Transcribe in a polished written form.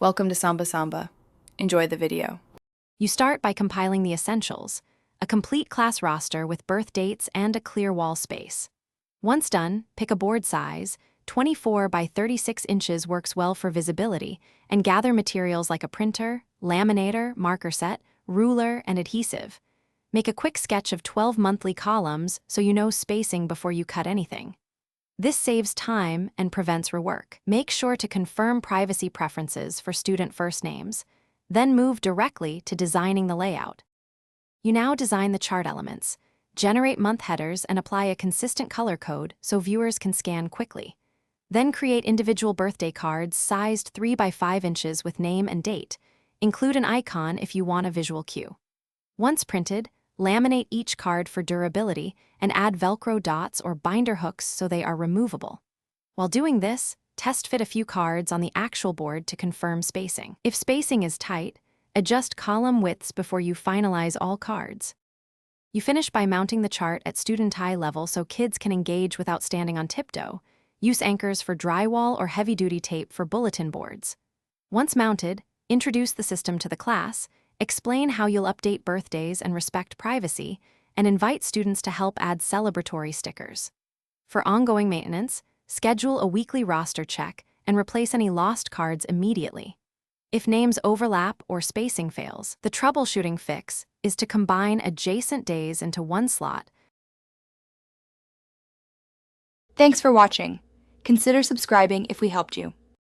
Welcome to Samba Samba. Enjoy the video. You start by compiling the essentials, a complete class roster with birth dates and a clear wall space. Once done, pick a board size. 24 by 36 inches works well for visibility, and gather materials like a printer, laminator, marker set, ruler, and adhesive. Make a quick sketch of 12 monthly columns so you know spacing before you cut anything. This saves time and prevents rework. Make sure to confirm privacy preferences for student first names, then move directly to designing the layout. You now design the chart elements, generate month headers, and apply a consistent color code so viewers can scan quickly. Then create individual birthday cards sized 3 by 5 inches with name and date. Include an icon if you want a visual cue. Once printed, laminate each card for durability and add Velcro dots or binder hooks so they are removable. While doing this, test fit a few cards on the actual board to confirm spacing. If spacing is tight, adjust column widths before you finalize all cards. You finish by mounting the chart at student eye level so kids can engage without standing on tiptoe. Use anchors for drywall or heavy-duty tape for bulletin boards. Once mounted, introduce the system to the class, explain how you'll update birthdays and respect privacy, and invite students to help add celebratory stickers. For ongoing maintenance, schedule a weekly roster check and replace any lost cards immediately. If names overlap or spacing fails, the troubleshooting fix is to combine adjacent days into one slot. Thanks for watching. Consider subscribing if we helped you.